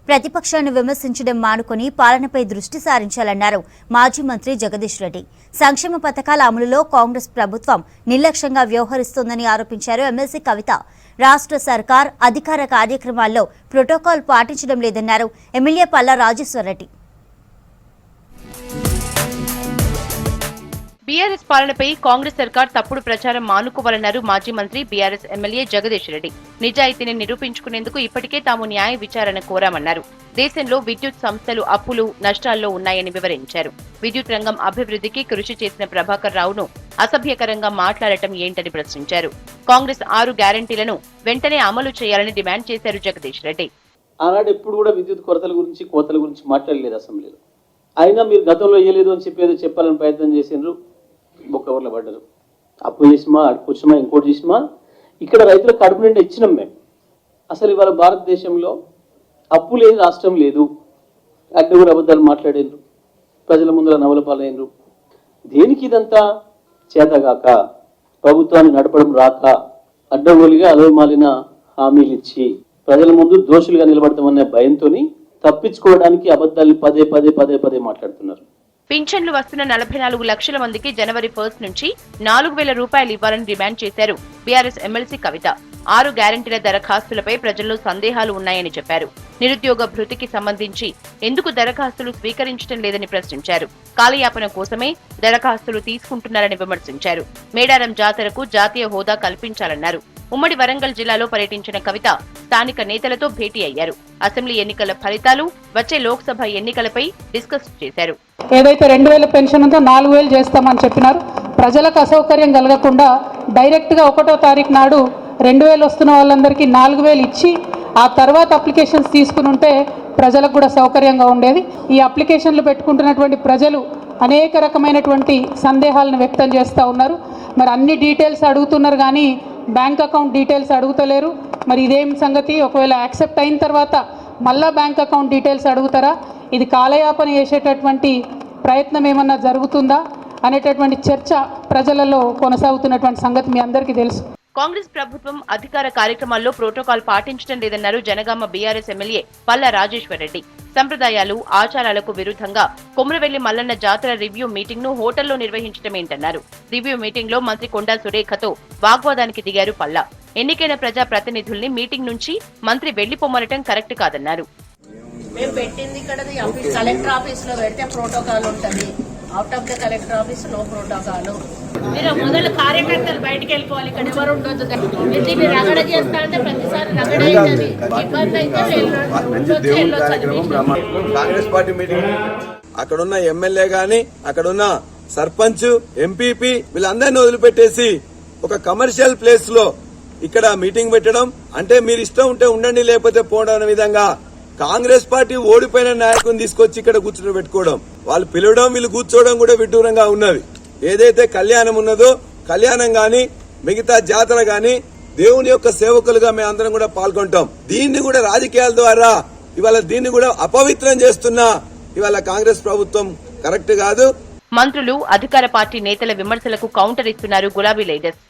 ప్రతిపక్షాన్ని విమర్శించడం మానుకొని పాలనపై దృష్టి సారించాలన్నారు మాజీ మంత్రి జగదీష్ రెడ్డి. సంక్షేమ పథకాల అమలులో కాంగ్రెస్ ప్రభుత్వం నిర్లక్ష్యంగా వ్యవహరిస్తోందని ఆరోపించారు ఎమ్మెల్సీ కవిత. రాష్ట్ర సర్కార్ అధికార కార్యక్రమాల్లో ప్రోటోకాల్ పాటించడం లేదన్నారు ఎమ్మెల్యే పల్లా రాజేశ్వరరెడ్డి. బీఆర్ఎస్ పాలనపై కాంగ్రెస్ సర్కార్ తప్పుడు ప్రచారం మానుకోవాలన్నారు మాజీ మంత్రి బీఆర్ఎస్ ఎమ్మెల్యే జగదీష్ రెడ్డి. నిజాయితీని నిరూపించుకునేందుకు ఇప్పటికే తాము న్యాయ విచారణ కోరామన్నారు. దేశంలో విద్యుత్ సంస్థలు అప్పులు నష్టాల్లో ఉన్నాయని వివరించారు. విద్యుత్ రంగం అభివృద్ధికి కృషి చేసిన ప్రభాకర్ రావును అసభ్యకరంగా మాట్లాడటం ఏంటని ప్రశ్నించారు. కాంగ్రెస్ 6 గ్యారంటీలను వెంటనే అమలు చేయాలని డిమాండ్ చేశారు జగదీష్ రెడ్డి. ఆనాడు ఎప్పుడు కూడా విద్యుత్ కొరతల గురించి కోతల గురించి మాట్లాడలేదు అసెంబ్లీలో. అయినా మీరు గతంలో వేయలేదు అని చెప్పి ఏదో చెప్పాలని ప్రయత్నం చేసిండ్రు, బొక్కవర్లో పడ్డారు. అప్పు చేసిమా, అడుపుచ్చిమా, ఇంకోటి చేసిమా. ఇక్కడ రైతులకు కడుపు నిండా ఇచ్చినాం మేము. అసలు ఇవాళ భారతదేశంలో అప్పు లేని రాష్ట్రం లేదు. అడ్డగూరు అబద్ధాలు మాట్లాడినరు, ప్రజల ముందర నవలపాలైనరు. దేనికి ఇదంతా? చేతగాక, ప్రభుత్వాన్ని నడపడం రాక, అడ్డగోలుగా అలవమాలిన హామీలు ఇచ్చి ప్రజల ముందు దోషులుగా నిలబడతామనే భయంతో తప్పించుకోవడానికి అబద్ధాలు పదే పదే పదే పదే మాట్లాడుతున్నారు. పింఛన్లు వస్తున్న 44 లక్షల మందికి జనవరి 1 నుంచి 4,000 రూపాయలు ఇవ్వాలని డిమాండ్ చేశారు బీఆర్ఎస్ ఎమ్మెల్సీ కవిత. 6 గ్యారంటీల దరఖాస్తులపై ప్రజల్లో సందేహాలు ఉన్నాయని చెప్పారు. నిరుద్యోగ భృతికి సంబంధించి ఎందుకు దరఖాస్తులు స్వీకరించడం లేదని ప్రశ్నించారు. కాలయాపన కోసమే దరఖాస్తులు తీసుకుంటున్నారని విమర్శించారు. మేడారం జాతరకు జాతీయ హోదా కల్పించాలన్నారు. ఉమ్మడి వరంగల్ జిల్లాలో పర్యటించిన కవిత స్థానిక నేతలతో భేటీ అయ్యారు. అసెంబ్లీ ఎన్నికల ఫలితాలు, వచ్చే లోక్సభ ఎన్నికలపై డిస్కస్ చేశారు. ఏదైతే 2,000 పెన్షన్ ఉందో 4,000 చేస్తామని చెప్పినారు. ప్రజలకు అసౌకర్యం కలగకుండా డైరెక్ట్గా 1వ తారీఖు నాడు 2,000 వస్తున్న వాళ్ళందరికీ 4,000 ఇచ్చి ఆ తర్వాత అప్లికేషన్స్ తీసుకుని ఉంటే ప్రజలకు కూడా సౌకర్యంగా ఉండేది. ఈ అప్లికేషన్లు పెట్టుకుంటున్నటువంటి ప్రజలు అనేక రకమైనటువంటి సందేహాలను వ్యక్తం చేస్తూ ఉన్నారు. మరి అన్ని డీటెయిల్స్ అడుగుతున్నారు కానీ బ్యాంక్ అకౌంట్ డీటెయిల్స్ అడుగుతలేరు. మరి ఇదేం సంగతి? ఒకవేళ యాక్సెప్ట్ అయిన తర్వాత మళ్ళా బ్యాంక్ అకౌంట్ డీటెయిల్స్ అడుగుతారా? ఇది కాలయాపన చేసేటటువంటి ప్రయత్నం ఏమన్నా జరుగుతుందా అనేటటువంటి చర్చ ప్రజలలో కొనసాగుతున్నటువంటి సంగతి మీ అందరికీ తెలుసు. కాంగ్రెస్ ప్రభుత్వం అధికార కార్యక్రమాల్లో ప్రోటోకాల్ పాటించడం లేదన్నారు జనగామ బీఆర్ఎస్ ఎమ్మెల్యే పల్లా రాజేశ్వరరెడ్డి. సంప్రదాయాలు, ఆచారాలకు విరుద్ధంగా కొమురవెల్లి మల్లన్న జాతర రివ్యూ మీటింగ్ ను హోటల్లో నిర్వహించడమేంటన్నారు. రివ్యూ మీటింగ్ లో మంత్రి కొండా సురేఖతో వాగ్వాదానికి దిగారు పల్లా. ఎన్నికైన ప్రజా ప్రతినిధుల్ని మీటింగ్ నుంచి మంత్రి వెళ్లిపోమనటం కరెక్ట్ కాదన్నారు. మేము పెట్టింది ఇక్కడ కలెక్టర్ ఆఫీస్ లో పెడితే ప్రోటోకాల్ ఉంటుంది. Out of the collector office no protocol. మీరు మొదలు కార్యకర్తలు బయటకు వెళ్ళిపోవాలి. ఇక్కడ ఎవరు ఉండొచ్చు. దీన్ని రగడ చేస్తా అంటే ప్రతిసారి రగడ అవుతుంది. ఇబ్బంది అయితే కాంగ్రెస్ పార్టీ మీటింగ్ అక్కడున్న ఎమ్మెల్యే గాని, అక్కడున్న సర్పంచ్, ఎంపీపీ వీళ్ళందరినీ వదిలిపెట్టేసి ఒక కమర్షియల్ ప్లేస్ లో ఇక్కడ మీటింగ్ పెట్టడం అంటే మీరు ఇష్టం ఉంటే ఉండండి లేకపోతే పోవడం అనే విధంగా కాంగ్రెస్ పార్టీ ఓడిపోయిన నాయకుని తీసుకొచ్చి ఇక్కడ కూర్చుని పెట్టుకోవడం, వాళ్ళు పిలవడం, వీళ్ళు కూర్చోవడం కూడా విడ్డూరంగా ఉన్నది. ఏదైతే కళ్యాణం ఉన్నదో కళ్యాణం గాని మిగతా జాతర గాని దేవుని యొక్క సేవకులుగా మేము అందరం కూడా పాల్గొంటాం. దీన్ని కూడా రాజకీయాల ద్వారా ఇవాళ దీన్ని కూడా అపవిత్రం చేస్తున్నా ఇవాళ కాంగ్రెస్ ప్రభుత్వం కరెక్ట్ కాదు. మంత్రులు, అధికార పార్టీ నేతల విమర్శలకు కౌంటర్ ఇస్తున్నారు గులాబీ లీడర్స్.